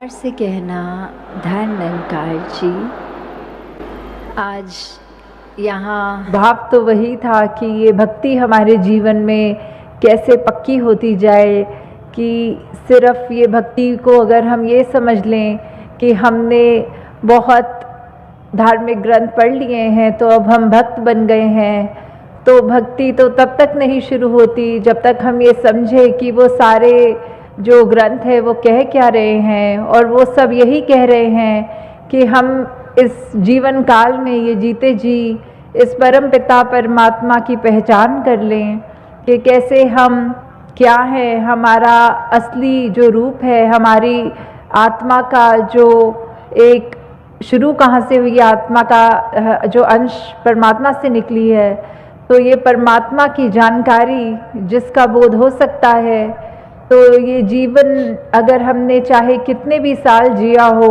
से कहना धन निरंकार जी। आज यहाँ भाव तो वही था कि ये भक्ति हमारे जीवन में कैसे पक्की होती जाए, कि सिर्फ ये भक्ति को अगर हम ये समझ लें कि हमने बहुत धार्मिक ग्रंथ पढ़ लिए हैं तो अब हम भक्त बन गए हैं, तो भक्ति तो तब तक नहीं शुरू होती जब तक हम ये समझे कि वो सारे जो ग्रंथ है वो कह क्या रहे हैं। और वो सब यही कह रहे हैं कि हम इस जीवन काल में ये जीते जी इस परम पिता परमात्मा की पहचान कर लें कि कैसे हम क्या है, हमारा असली जो रूप है, हमारी आत्मा का जो एक शुरू कहाँ से हुई, आत्मा का जो अंश परमात्मा से निकली है, तो ये परमात्मा की जानकारी जिसका बोध हो सकता है, तो ये जीवन अगर हमने चाहे कितने भी साल जिया हो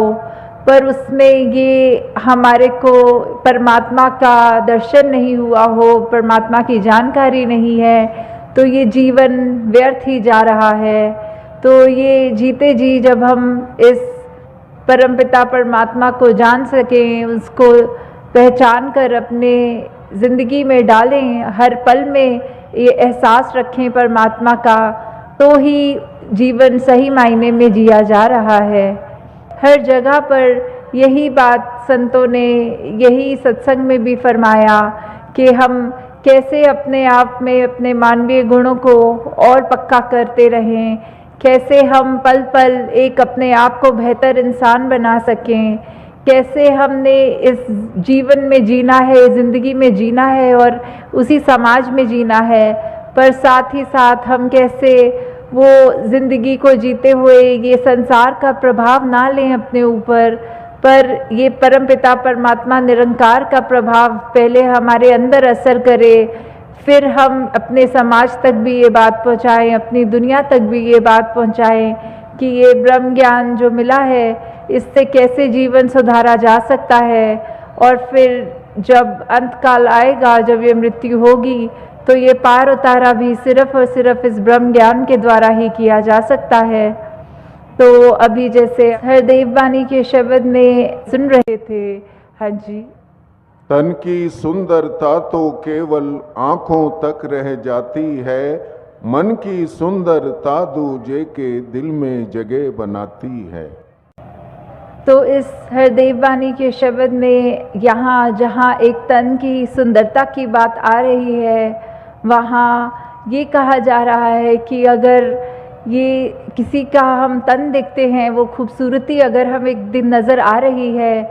पर उसमें ये हमारे को परमात्मा का दर्शन नहीं हुआ हो, परमात्मा की जानकारी नहीं है, तो ये जीवन व्यर्थ ही जा रहा है। तो ये जीते जी जब हम इस परमपिता परमात्मा को जान सकें, उसको पहचान कर अपने ज़िंदगी में डालें, हर पल में ये एहसास रखें परमात्मा का, तो ही जीवन सही मायने में जिया जा रहा है। हर जगह पर यही बात संतों ने यही सत्संग में भी फरमाया कि हम कैसे अपने आप में अपने मानवीय गुणों को और पक्का करते रहें, कैसे हम पल पल एक अपने आप को बेहतर इंसान बना सकें, कैसे हमने इस जीवन में जीना है, ज़िंदगी में जीना है और उसी समाज में जीना है, पर साथ ही साथ हम कैसे वो ज़िंदगी को जीते हुए ये संसार का प्रभाव ना लें अपने ऊपर, पर ये परमपिता परमात्मा निरंकार का प्रभाव पहले हमारे अंदर असर करे, फिर हम अपने समाज तक भी ये बात पहुँचाएँ, अपनी दुनिया तक भी ये बात पहुँचाएँ कि ये ब्रह्म ज्ञान जो मिला है इससे कैसे जीवन सुधारा जा सकता है। और फिर जब अंत काल आएगा, जब ये मृत्यु होगी, तो ये पार उतारा भी सिर्फ और सिर्फ इस ब्रह्म ज्ञान के द्वारा ही किया जा सकता है। तो अभी जैसे हरदेव वाणी के शब्द में सुन रहे थे, हाँ जी, तन की सुंदरता तो केवल आंखों तक रह जाती है, मन की सुंदरता दूजे के दिल में जगह बनाती है। तो इस हरदेव वाणी के शब्द में यहाँ जहाँ एक तन की सुंदरता की बात आ रही है, वहाँ ये कहा जा रहा है कि अगर ये किसी का हम तन देखते हैं, वो खूबसूरती अगर हम एक दिन नज़र आ रही है,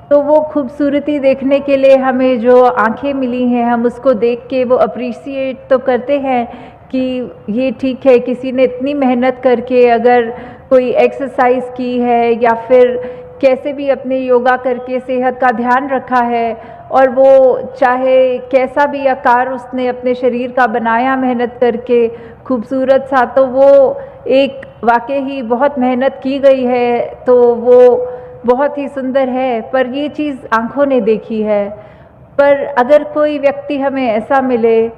तो वो खूबसूरती देखने के लिए हमें जो आंखें मिली हैं, हम उसको देख के वो अप्रिशिएट तो करते हैं कि ये ठीक है, किसी ने इतनी मेहनत करके अगर कोई एक्सरसाइज की है या फिर कैसे भी अपने योगा करके सेहत का ध्यान रखा है, और वो चाहे कैसा भी आकार उसने अपने शरीर का बनाया मेहनत करके खूबसूरत सा, तो वो एक वाकई ही बहुत मेहनत की गई है, तो वो बहुत ही सुंदर है, पर ये चीज़ आँखों ने देखी है। पर अगर कोई व्यक्ति हमें ऐसा मिले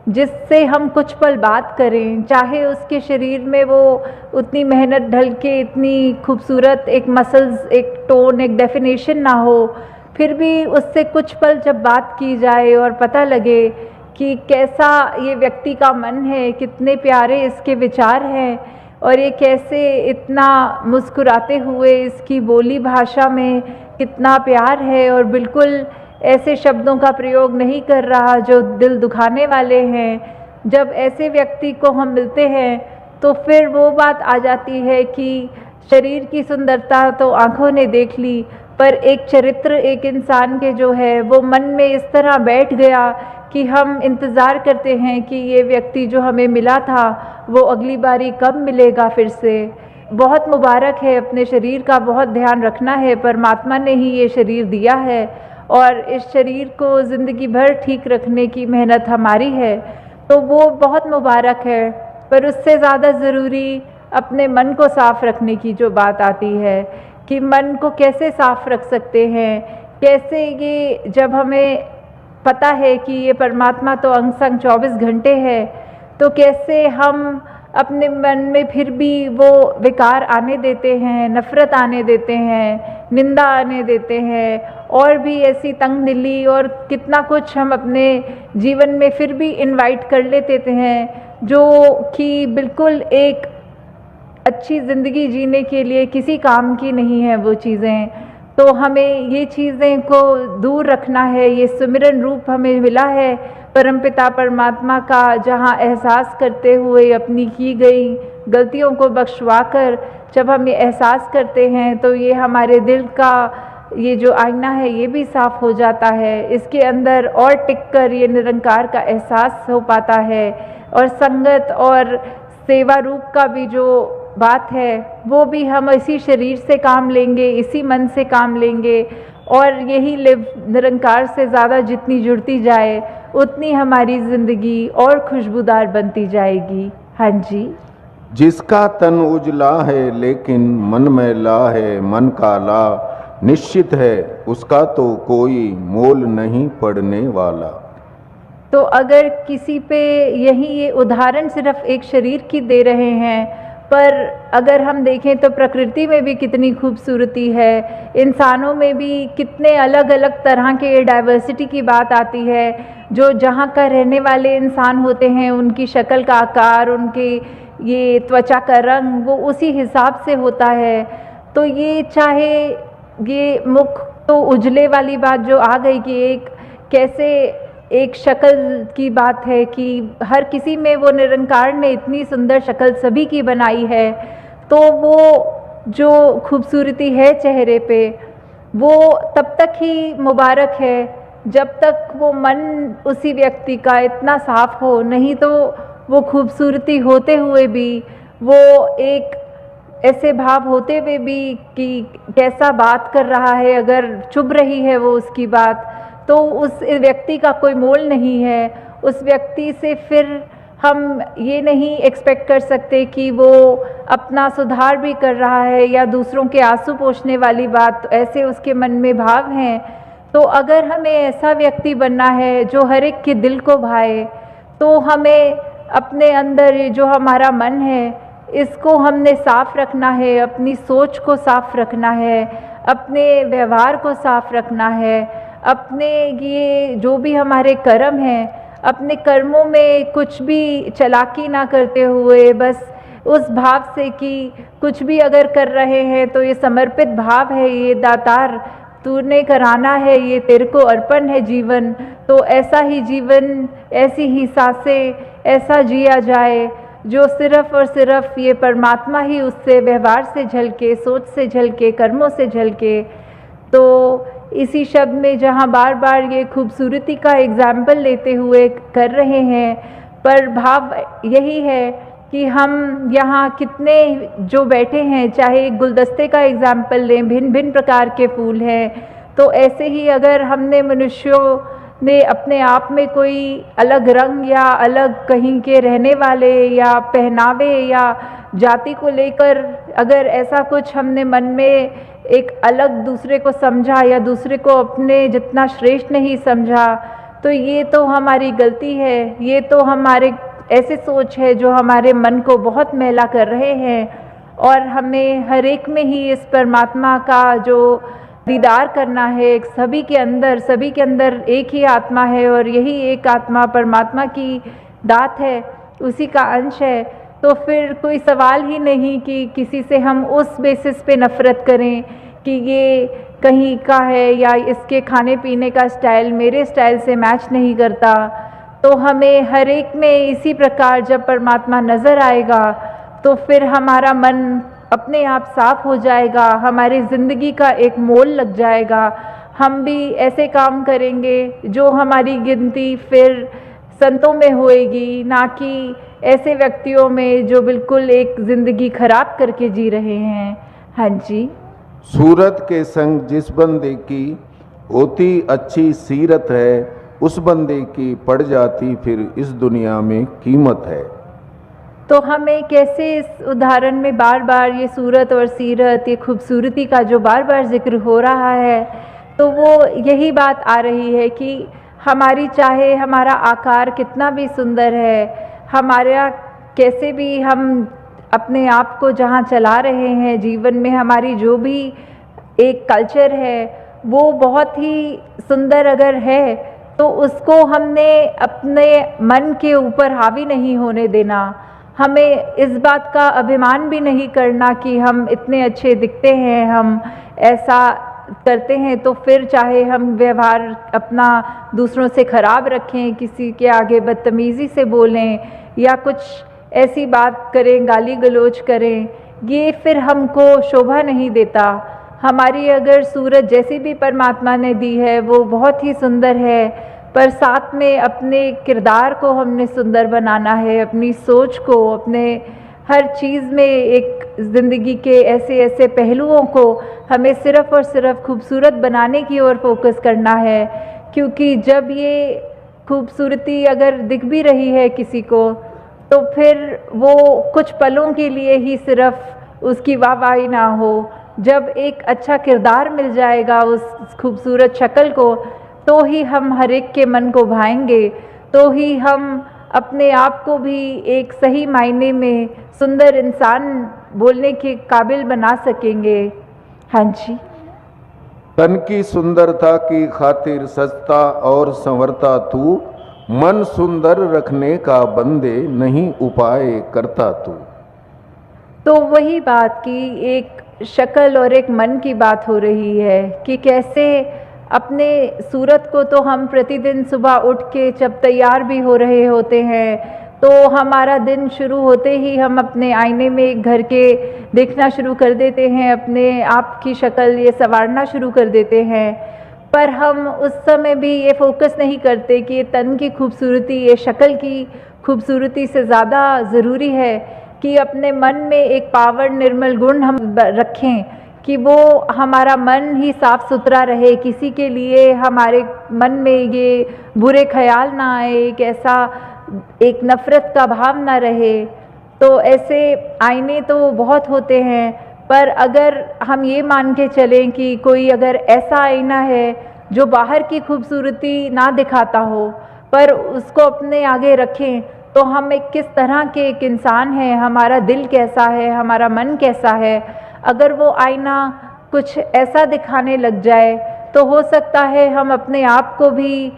जिससे हम कुछ पल बात करें, चाहे उसके शरीर में वो उतनी मेहनत ढल के इतनी खूबसूरत एक मसल्स, एक टोन, एक डेफिनेशन ना हो, फिर भी उससे कुछ पल जब बात की जाए और पता लगे कि कैसा ये व्यक्ति का मन है, कितने प्यारे इसके विचार हैं, और ये कैसे इतना मुस्कुराते हुए इसकी बोली भाषा में कितना प्यार है और बिल्कुल ऐसे शब्दों का प्रयोग नहीं कर रहा जो दिल दुखाने वाले हैं, जब ऐसे व्यक्ति को हम मिलते हैं तो फिर वो बात आ जाती है कि शरीर की सुंदरता तो आँखों ने देख ली, पर एक चरित्र एक इंसान के जो है वो मन में इस तरह बैठ गया कि हम इंतज़ार करते हैं कि ये व्यक्ति जो हमें मिला था वो अगली बारी कब मिलेगा फिर से। बहुत मुबारक है, अपने शरीर का बहुत ध्यान रखना है, परमात्मा ने ही ये शरीर दिया है और इस शरीर को ज़िंदगी भर ठीक रखने की मेहनत हमारी है, तो वो बहुत मुबारक है। पर उससे ज़्यादा ज़रूरी अपने मन को साफ़ रखने की जो बात आती है कि मन को कैसे साफ़ रख सकते हैं, कैसे ये जब हमें पता है कि ये परमात्मा तो अंग संग 24 घंटे है, तो कैसे हम अपने मन में फिर भी वो विकार आने देते हैं, नफ़रत आने देते हैं, निंदा आने देते हैं, और भी ऐसी तंग दिली और कितना कुछ हम अपने जीवन में फिर भी इनवाइट कर लेते हैं, जो कि बिल्कुल एक अच्छी ज़िंदगी जीने के लिए किसी काम की नहीं है वो चीज़ें। तो हमें ये चीज़ें को दूर रखना है। ये सुमिरन रूप हमें मिला है परमपिता परमात्मा का, जहाँ एहसास करते हुए अपनी की गई गलतियों को बख्शवाकर जब हम ये एहसास करते हैं तो ये हमारे दिल का ये जो आईना है ये भी साफ़ हो जाता है। इसके अंदर और टिककर ये निरंकार का एहसास हो पाता है, और संगत और सेवा रूप का भी जो बात है वो भी हम इसी शरीर से काम लेंगे, इसी मन से काम लेंगे, और यही लिव निरंकार से ज़्यादा जितनी जुड़ती जाए उतनी हमारी ज़िंदगी और खुशबूदार बनती जाएगी। हाँ जी। जिसका तन उजला है लेकिन मन मैला है, मन काला निश्चित है उसका तो कोई मोल नहीं पड़ने वाला। तो अगर किसी पे यही ये उदाहरण सिर्फ एक शरीर की दे रहे हैं, पर अगर हम देखें तो प्रकृति में भी कितनी खूबसूरती है, इंसानों में भी कितने अलग अलग तरह के डाइवर्सिटी की बात आती है। जो जहाँ का रहने वाले इंसान होते हैं उनकी शक्ल का आकार, उनके ये त्वचा का रंग वो उसी हिसाब से होता है। तो ये चाहे ये मुख तो उजले वाली बात जो आ गई कि एक कैसे एक शक्ल की बात है कि हर किसी में वो निरंकार ने इतनी सुंदर शक्ल सभी की बनाई है, तो वो जो खूबसूरती है चेहरे पे वो तब तक ही मुबारक है जब तक वो मन उसी व्यक्ति का इतना साफ हो, नहीं तो वो खूबसूरती होते हुए भी, वो एक ऐसे भाव होते हुए भी कि कैसा बात कर रहा है, अगर चुभ रही है वो उसकी बात, तो उस व्यक्ति का कोई मोल नहीं है। उस व्यक्ति से फिर हम ये नहीं एक्सपेक्ट कर सकते कि वो अपना सुधार भी कर रहा है या दूसरों के आंसू पोंछने वाली बात ऐसे उसके मन में भाव हैं। तो अगर हमें ऐसा व्यक्ति बनना है जो हर एक के दिल को भाए, तो हमें अपने अंदर जो हमारा मन है इसको हमने साफ रखना है, अपनी सोच को साफ रखना है, अपने व्यवहार को साफ रखना है, अपने ये जो भी हमारे कर्म हैं, अपने कर्मों में कुछ भी चालाकी ना करते हुए बस उस भाव से कि कुछ भी अगर कर रहे हैं तो ये समर्पित भाव है, ये दातार तूने कराना है, ये तेरे को अर्पण है जीवन। तो ऐसा ही जीवन, ऐसी ही सांसें, ऐसा जिया जाए जो सिर्फ और सिर्फ ये परमात्मा ही उससे व्यवहार से झलके, सोच से झलके, कर्मों से झलके। तो इसी शब्द में जहाँ बार बार ये खूबसूरती का एग्जाम्पल लेते हुए कर रहे हैं, पर भाव यही है कि हम यहाँ कितने जो बैठे हैं, चाहे गुलदस्ते का एग्जाम्पल लें, भिन्न भिन्न प्रकार के फूल हैं, तो ऐसे ही अगर हमने मनुष्यों ने अपने आप में कोई अलग रंग या अलग कहीं के रहने वाले या पहनावे या जाति को लेकर अगर ऐसा कुछ हमने मन में एक अलग दूसरे को समझा या दूसरे को अपने जितना श्रेष्ठ नहीं समझा, तो ये तो हमारी गलती है, ये तो हमारे ऐसे सोच है जो हमारे मन को बहुत मैला कर रहे हैं। और हमें हर एक में ही इस परमात्मा का जो दीदार करना है, सभी के अंदर एक ही आत्मा है और यही एक आत्मा परमात्मा की दात है, उसी का अंश है। तो फिर कोई सवाल ही नहीं कि किसी से हम उस बेसिस पे नफ़रत करें कि ये कहीं का है या इसके खाने पीने का स्टाइल मेरे स्टाइल से मैच नहीं करता। तो हमें हर एक में इसी प्रकार जब परमात्मा नज़र आएगा तो फिर हमारा मन अपने आप साफ हो जाएगा, हमारी ज़िंदगी का एक मोल लग जाएगा। हम भी ऐसे काम करेंगे जो हमारी गिनती फिर संतों में होएगी, ना कि ऐसे व्यक्तियों में जो बिल्कुल एक ज़िंदगी खराब करके जी रहे हैं। हाँ जी। सूरत के संग जिस बंदे की होती अच्छी सीरत है, उस बंदे की पड़ जाती फिर इस दुनिया में कीमत है। तो हमें कैसे इस उदाहरण में बार बार ये सूरत और सीरत, ये खूबसूरती का जो बार बार जिक्र हो रहा है, तो वो यही बात आ रही है कि हमारी चाहे हमारा आकार कितना भी सुंदर है, हमारा कैसे भी हम अपने आप को जहाँ चला रहे हैं जीवन में, हमारी जो भी एक कल्चर है वो बहुत ही सुंदर अगर है, तो उसको हमने अपने मन के ऊपर हावी नहीं होने देना। हमें इस बात का अभिमान भी नहीं करना कि हम इतने अच्छे दिखते हैं, हम ऐसा करते हैं, तो फिर चाहे हम व्यवहार अपना दूसरों से ख़राब रखें, किसी के आगे बदतमीज़ी से बोलें या कुछ ऐसी बात करें, गाली गलौज करें, ये फिर हमको शोभा नहीं देता। हमारी अगर सूरत जैसी भी परमात्मा ने दी है वो बहुत ही सुंदर है, पर साथ में अपने किरदार को हमने सुंदर बनाना है, अपनी सोच को, अपने हर चीज़ में एक ज़िंदगी के ऐसे ऐसे पहलुओं को हमें सिर्फ़ और सिर्फ खूबसूरत बनाने की ओर फोकस करना है। क्योंकि जब ये खूबसूरती अगर दिख भी रही है किसी को, तो फिर वो कुछ पलों के लिए ही सिर्फ उसकी वाहवाही ना हो। जब एक अच्छा किरदार मिल जाएगा उस खूबसूरत शक्ल को, तो ही हम हर एक के मन को भाएंगे, तो ही हम अपने आप को भी एक सही मायने में सुंदर इंसान बोलने के काबिल बना सकेंगे। हाँ जी। तन की सुंदरता की खातिर सजता और संवरता तू, मन सुंदर रखने का बंदे नहीं उपाय करता तू। तो वही बात की एक शक्ल और एक मन की बात हो रही है कि कैसे अपने सूरत को तो हम प्रतिदिन सुबह उठ के जब तैयार भी हो रहे होते हैं, तो हमारा दिन शुरू होते ही हम अपने आईने में घर के देखना शुरू कर देते हैं, अपने आप की शक्ल ये संवारना शुरू कर देते हैं। पर हम उस समय भी ये फोकस नहीं करते कि ये तन की खूबसूरती, ये शक्ल की खूबसूरती से ज़्यादा ज़रूरी है कि अपने मन में एक पावन निर्मल गुण हम रखें, कि वो हमारा मन ही साफ़ सुथरा रहे, किसी के लिए हमारे मन में ये बुरे ख्याल ना आए, एक नफ़रत का भाव ना रहे। तो ऐसे आईने तो बहुत होते हैं, पर अगर हम ये मान के चलें कि कोई अगर ऐसा आईना है जो बाहर की खूबसूरती ना दिखाता हो, पर उसको अपने आगे रखें, तो हम एक किस तरह के एक इंसान हैं, हमारा दिल कैसा है, हमारा मन कैसा है। अगर वो आईना कुछ ऐसा दिखाने लग जाए, तो हो सकता है हम अपने आप को भी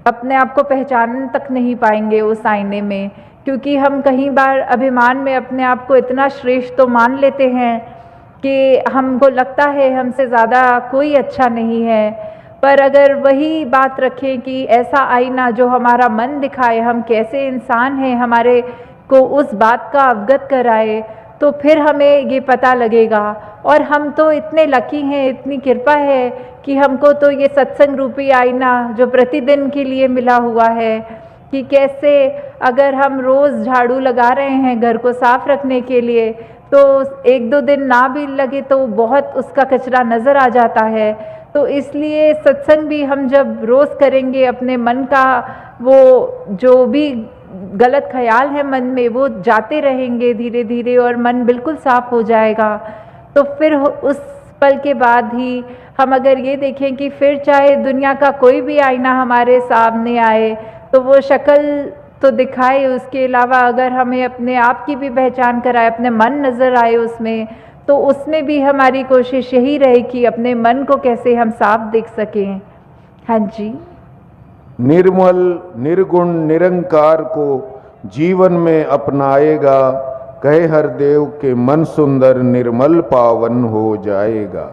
अपने आप को पहचान तक नहीं पाएंगे उस आईने में, क्योंकि हम कई बार अभिमान में अपने आप को इतना श्रेष्ठ तो मान लेते हैं कि हमको लगता है हमसे ज़्यादा कोई अच्छा नहीं है। पर अगर वही बात रखें कि ऐसा आईना जो हमारा मन दिखाए हम कैसे इंसान हैं, हमारे को उस बात का अवगत कराए, तो फिर हमें ये पता लगेगा। और हम तो इतने लकी हैं, इतनी कृपा है कि हमको तो ये सत्संग रूपी आईना जो प्रतिदिन के लिए मिला हुआ है, कि कैसे अगर हम रोज़ झाड़ू लगा रहे हैं घर को साफ़ रखने के लिए, तो एक दो दिन ना भी लगे तो बहुत उसका कचरा नज़र आ जाता है। तो इसलिए सत्संग भी हम जब रोज़ करेंगे, अपने मन का वो जो भी गलत ख्याल है मन में वो जाते रहेंगे धीरे धीरे, और मन बिल्कुल साफ़ हो जाएगा। तो फिर उस पल के बाद ही हम अगर ये देखें कि फिर चाहे दुनिया का कोई भी आईना हमारे सामने आए, तो वो शक्ल तो दिखाए, उसके अलावा अगर हमें अपने आप की भी पहचान कराए, अपने मन नज़र आए उसमें, तो उसमें भी हमारी कोशिश यही रहे कि अपने मन को कैसे हम साफ देख सकें। हाँ जी। निर्मल निर्गुण निरंकार को जीवन में अपनाएगा, कहे हर देव के मन सुंदर निर्मल पावन हो जाएगा।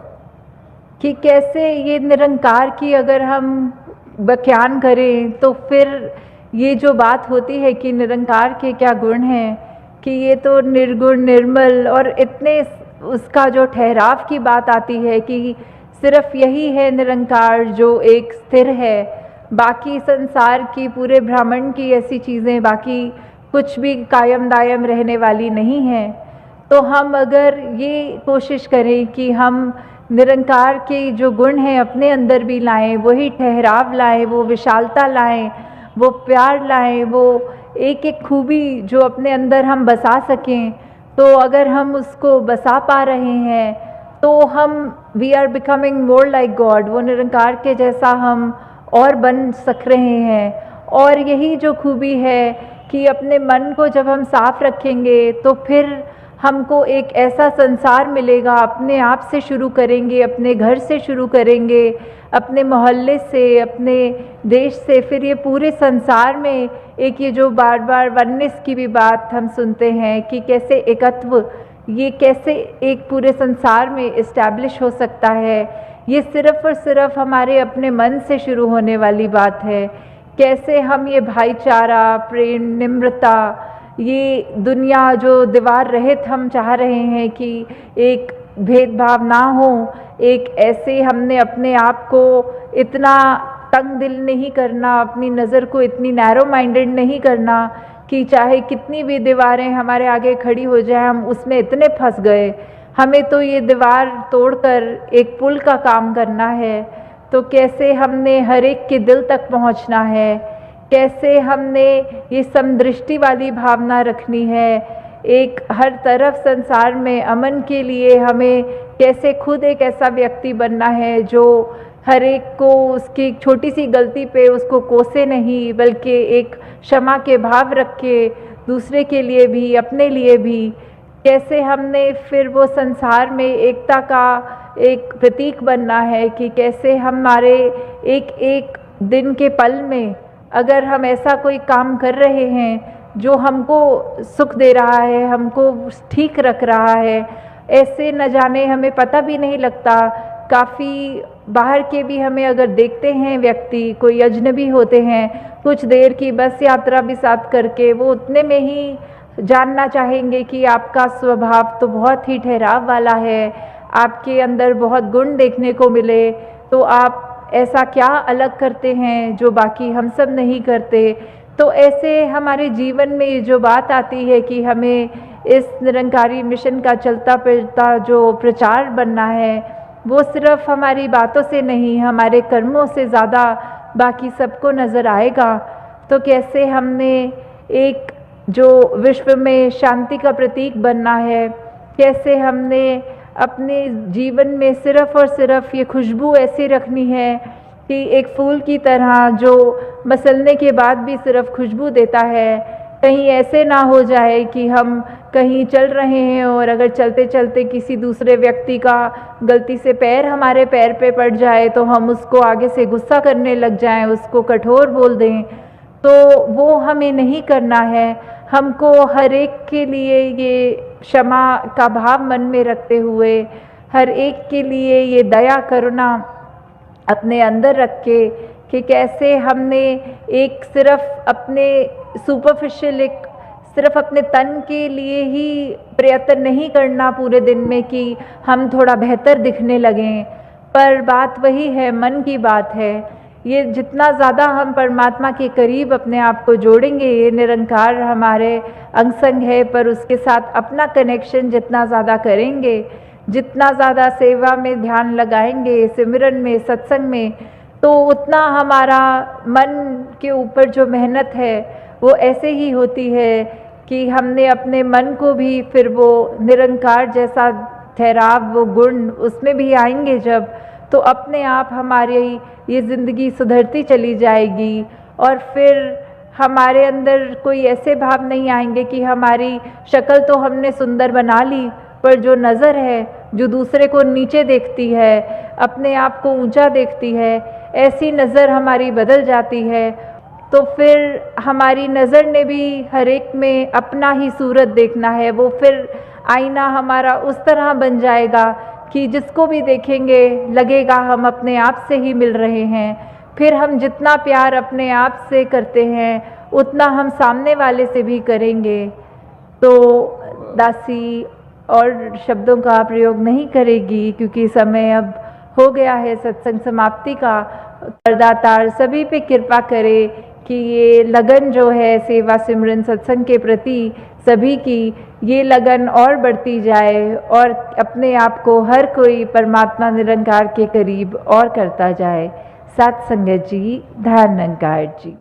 कि कैसे ये निरंकार की अगर हम व्याख्यान करें, तो फिर ये जो बात होती है कि निरंकार के क्या गुण हैं, कि ये तो निर्गुण निर्मल, और इतने उसका जो ठहराव की बात आती है कि सिर्फ यही है निरंकार जो एक स्थिर है, बाकी संसार की पूरे ब्रह्मांड की ऐसी चीज़ें बाकी कुछ भी कायम दायम रहने वाली नहीं हैं। तो हम अगर ये कोशिश करें कि हम निरंकार के जो गुण हैं अपने अंदर भी लाएं, वही ठहराव लाएं, वो विशालता लाएं, वो प्यार लाएं, वो एक एक खूबी जो अपने अंदर हम बसा सकें, तो अगर हम उसको बसा पा रहे हैं तो हम we are becoming more like God, वो निरंकार के जैसा हम और बन सक रहे हैं। और यही जो खूबी है कि अपने मन को जब हम साफ रखेंगे तो फिर हमको एक ऐसा संसार मिलेगा। अपने आप से शुरू करेंगे, अपने घर से शुरू करेंगे, अपने मोहल्ले से, अपने देश से, फिर ये पूरे संसार में एक ये जो बार बार वननेस की भी बात हम सुनते हैं कि कैसे एकत्व, ये कैसे एक पूरे संसार में इस्टेब्लिश हो सकता है। ये सिर्फ और सिर्फ हमारे अपने मन से शुरू होने वाली बात है। कैसे हम ये भाईचारा, प्रेम, निम्रता, ये दुनिया जो दीवार रहित हम चाह रहे हैं कि एक भेदभाव ना हो, एक ऐसे हमने अपने आप को इतना तंग दिल नहीं करना, अपनी नज़र को इतनी नैरो माइंडेड नहीं करना कि चाहे कितनी भी दीवारें हमारे आगे खड़ी हो जाए हम उसमें इतने फंस गए। हमें तो ये दीवार तोड़कर एक पुल का काम करना है। तो कैसे हमने हर एक के दिल तक पहुंचना है, कैसे हमने ये समदृष्टि वाली भावना रखनी है, एक हर तरफ संसार में अमन के लिए हमें कैसे खुद एक ऐसा व्यक्ति बनना है जो हर एक को उसकी छोटी सी गलती पे उसको कोसे नहीं, बल्कि एक क्षमा के भाव रख के दूसरे के लिए भी, अपने लिए भी। कैसे हमने फिर वो संसार में एकता का एक प्रतीक बनना है कि कैसे हमारे एक एक दिन के पल में अगर हम ऐसा कोई काम कर रहे हैं जो हमको सुख दे रहा है, हमको ठीक रख रहा है, ऐसे न जाने हमें पता भी नहीं लगता। काफ़ी बाहर के भी हमें अगर देखते हैं व्यक्ति, कोई अजनबी होते हैं, कुछ देर की बस यात्रा भी साथ करके वो उतने में ही जानना चाहेंगे कि आपका स्वभाव तो बहुत ही ठहराव वाला है, आपके अंदर बहुत गुण देखने को मिले, तो आप ऐसा क्या अलग करते हैं जो बाकी हम सब नहीं करते। तो ऐसे हमारे जीवन में जो बात आती है कि हमें इस निरंकारी मिशन का चलता फिरता जो प्रचार बनना है, वो सिर्फ हमारी बातों से नहीं, हमारे कर्मों से ज़्यादा बाकी सबको नज़र आएगा। तो कैसे हमने एक जो विश्व में शांति का प्रतीक बनना है, कैसे हमने अपने जीवन में सिर्फ और सिर्फ ये खुशबू ऐसी रखनी है कि एक फूल की तरह जो मसलने के बाद भी सिर्फ खुशबू देता है। कहीं ऐसे ना हो जाए कि हम कहीं चल रहे हैं और अगर चलते चलते किसी दूसरे व्यक्ति का गलती से पैर हमारे पैर पे पड़ जाए तो हम उसको आगे से गुस्सा करने लग जाएं, उसको कठोर बोल दें। तो वो हमें नहीं करना है। हमको हर एक के लिए ये क्षमा का भाव मन में रखते हुए, हर एक के लिए ये दया करुणा अपने अंदर रख के कि कैसे हमने एक सिर्फ अपने सुपरफिशियल, एक सिर्फ अपने तन के लिए ही प्रयत्न नहीं करना पूरे दिन में कि हम थोड़ा बेहतर दिखने लगें, पर बात वही है, मन की बात है। ये जितना ज़्यादा हम परमात्मा के करीब अपने आप को जोड़ेंगे, ये निरंकार हमारे अंग संग है, पर उसके साथ अपना कनेक्शन जितना ज़्यादा करेंगे, जितना ज़्यादा सेवा में ध्यान लगाएंगे, सिमरन में, सत्संग में, तो उतना हमारा मन के ऊपर जो मेहनत है वो ऐसे ही होती है कि हमने अपने मन को भी फिर वो निरंकार जैसा ठहराव, वो गुण उसमें भी आएंगे जब, तो अपने आप हमारी ये ज़िंदगी सुधरती चली जाएगी। और फिर हमारे अंदर कोई ऐसे भाव नहीं आएंगे कि हमारी शक्ल तो हमने सुंदर बना ली, पर जो नज़र है, जो दूसरे को नीचे देखती है, अपने आप को ऊंचा देखती है, ऐसी नज़र हमारी बदल जाती है। तो फिर हमारी नज़र ने भी हर एक में अपना ही सूरत देखना है। वो फिर आईना हमारा उस तरह बन जाएगा कि जिसको भी देखेंगे लगेगा हम अपने आप से ही मिल रहे हैं। फिर हम जितना प्यार अपने आप से करते हैं उतना हम सामने वाले से भी करेंगे। तो दासी और शब्दों का प्रयोग नहीं करेगी क्योंकि समय अब हो गया है सत्संग समाप्ति का। करदातार सभी पे कृपा करे कि ये लगन जो है सेवा सिमरन सत्संग के प्रति सभी की, ये लगन और बढ़ती जाए और अपने आप को हर कोई परमात्मा निरंकार के करीब और करता जाए। सत संगत जी, धन निरंकार जी।